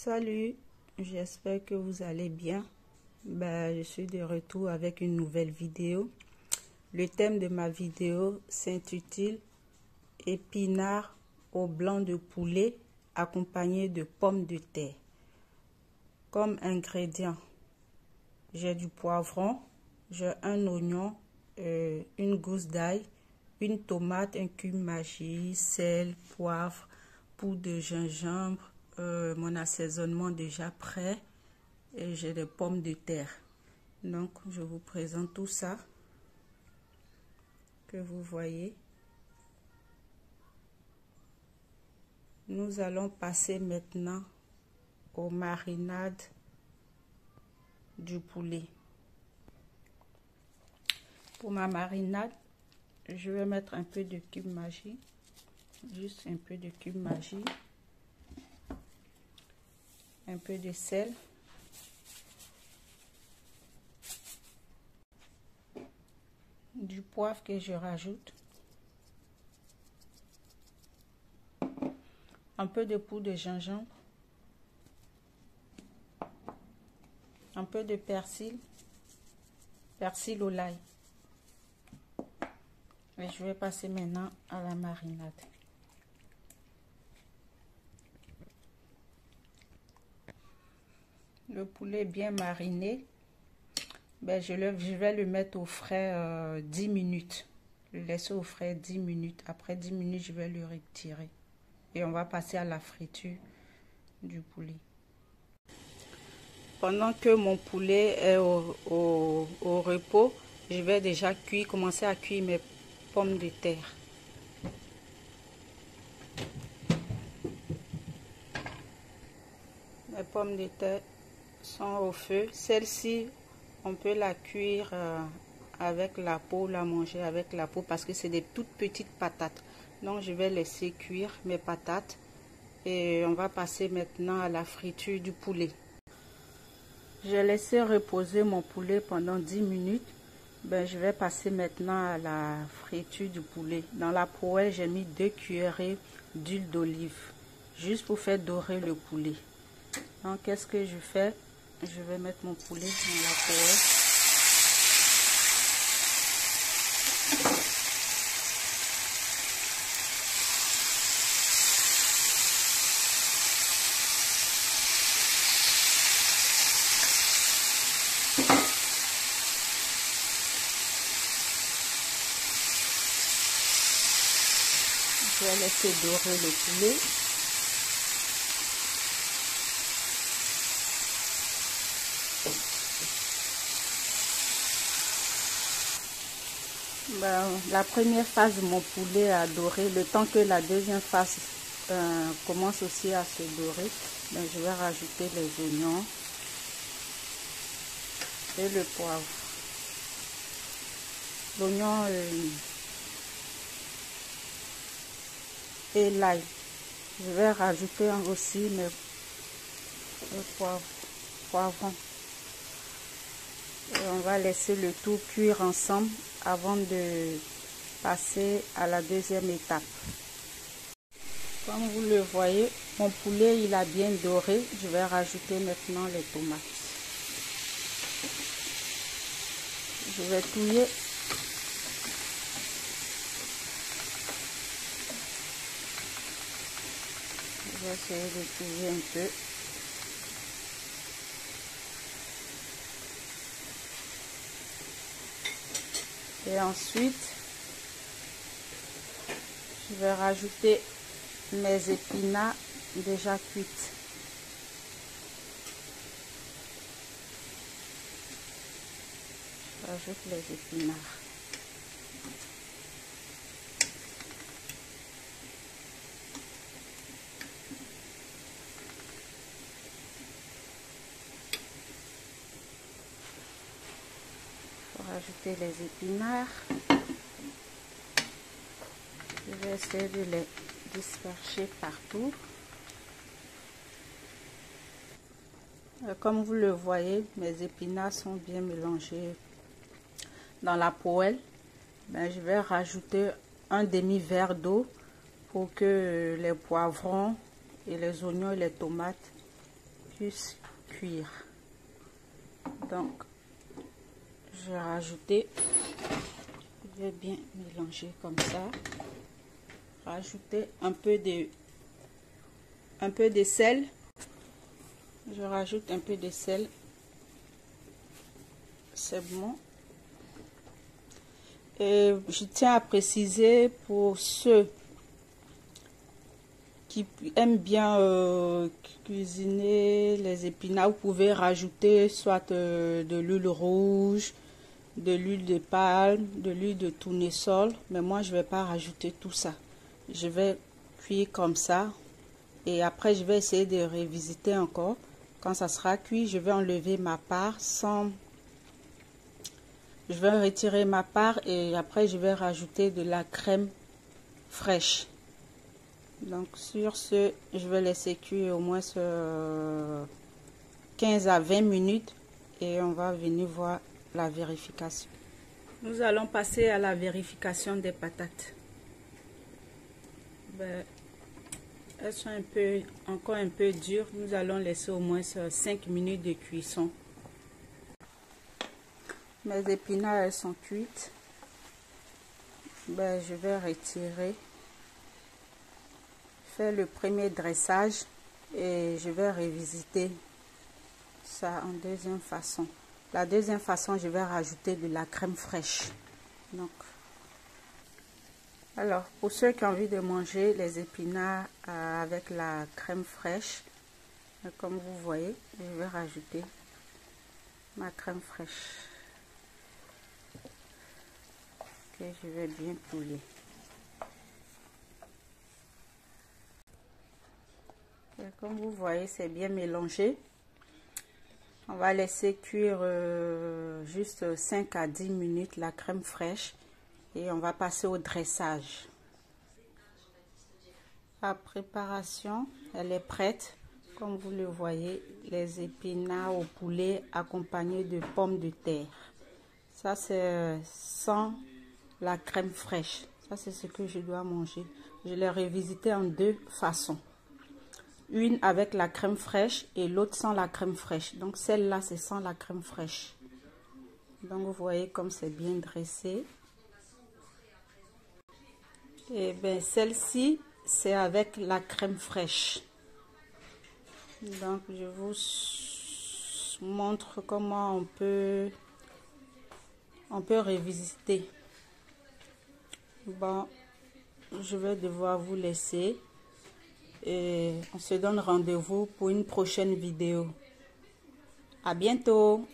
Salut, j'espère que vous allez bien. Je suis de retour avec une nouvelle vidéo. Le thème de ma vidéo s'intitule épinards au blanc de poulet accompagné de pommes de terre. Comme ingrédients, j'ai du poivron, j'ai un oignon, une gousse d'ail, une tomate, un cube Maggi, sel, poivre, poudre de gingembre, mon assaisonnement déjà prêt et j'ai des pommes de terre. Donc je vous présente tout ça que vous voyez. Nous allons passer maintenant aux marinades du poulet. Pour ma marinade, je vais mettre un peu de cube Maggi, juste un peu de cube Maggi, un peu de sel, du poivre que je rajoute, un peu de poudre de gingembre, un peu de persil au l'ail. Et je vais passer maintenant à la marinade. Le poulet bien mariné, je vais le mettre au frais 10 minutes. Le laisser au frais 10 minutes. Après 10 minutes, je vais le retirer. Et on va passer à la friture du poulet. Pendant que mon poulet est au repos, je vais déjà commencer à cuire mes pommes de terre. Mes pommes de terre sont au feu. Celle-ci, on peut la cuire avec la peau, la manger avec la peau parce que c'est des toutes petites patates. Donc je vais laisser cuire mes patates et on va passer maintenant à la friture du poulet. J'ai laissé reposer mon poulet pendant 10 minutes. Je vais passer maintenant à la friture du poulet. Dans la poêle, j'ai mis 2 cuillerées d'huile d'olive, juste pour faire dorer le poulet. Donc, qu'est-ce que je fais? Je vais mettre mon poulet dans la poêle. Je vais laisser dorer le poulet. La première phase de mon poulet a doré. Le temps que la deuxième phase commence aussi à se dorer, je vais rajouter les oignons et le poivre. L'oignon et l'ail. Je vais rajouter aussi le poivron. Et on va laisser le tout cuire ensemble avant de passer à la deuxième étape. Comme vous le voyez, mon poulet il a bien doré. Je vais rajouter maintenant les tomates. Je vais touiller. Je vais essayer de touiller un peu. Et ensuite, je vais rajouter mes épinards déjà cuits. Je rajoute les épinards. Rajouter les épinards. Je vais essayer de les disperser partout. Comme vous le voyez, mes épinards sont bien mélangés dans la poêle. Je vais rajouter un demi-verre d'eau pour que les poivrons et les oignons et les tomates puisse cuire. Donc, je vais rajouter, je vais bien mélanger comme ça. Rajouter un peu de sel. Je rajoute un peu de sel. C'est bon. Et je tiens à préciser pour ceux qui aiment bien cuisiner les épinards, vous pouvez rajouter soit de l'huile rouge, de l'huile de palme, de l'huile de tournesol. Mais moi, je ne vais pas rajouter tout ça. Je vais cuire comme ça. Et après, je vais essayer de revisiter encore. Quand ça sera cuit, je vais enlever ma part sans... Je vais retirer ma part et après, je vais rajouter de la crème fraîche. Donc, sur ce, je vais laisser cuire au moins 15 à 20 minutes et on va venir voir la vérification. Nous allons passer à la vérification des patates. Elles sont encore un peu dures. Nous allons laisser au moins 5 minutes de cuisson. Mes épinards, elles sont cuites. Je vais retirer. Faire le premier dressage et je vais revisiter ça en deuxième façon. La deuxième façon, je vais rajouter de la crème fraîche. Donc, alors, pour ceux qui ont envie de manger les épinards avec la crème fraîche, comme vous voyez, je vais rajouter ma crème fraîche que je vais bien touiller. Et comme vous voyez, c'est bien mélangé. On va laisser cuire juste 5 à 10 minutes la crème fraîche et on va passer au dressage. La préparation, elle est prête. Comme vous le voyez, les épinards au poulet accompagnés de pommes de terre. Ça, c'est sans la crème fraîche. Ça, c'est ce que je dois manger. Je l'ai revisité en deux façons. Une avec la crème fraîche et l'autre sans la crème fraîche. Donc, celle-là, c'est sans la crème fraîche. Donc, vous voyez comme c'est bien dressé. Et bien, celle-ci, c'est avec la crème fraîche. Donc, je vous montre comment on peut revisiter. Bon, je vais devoir vous laisser. Et on se donne rendez-vous pour une prochaine vidéo. À bientôt!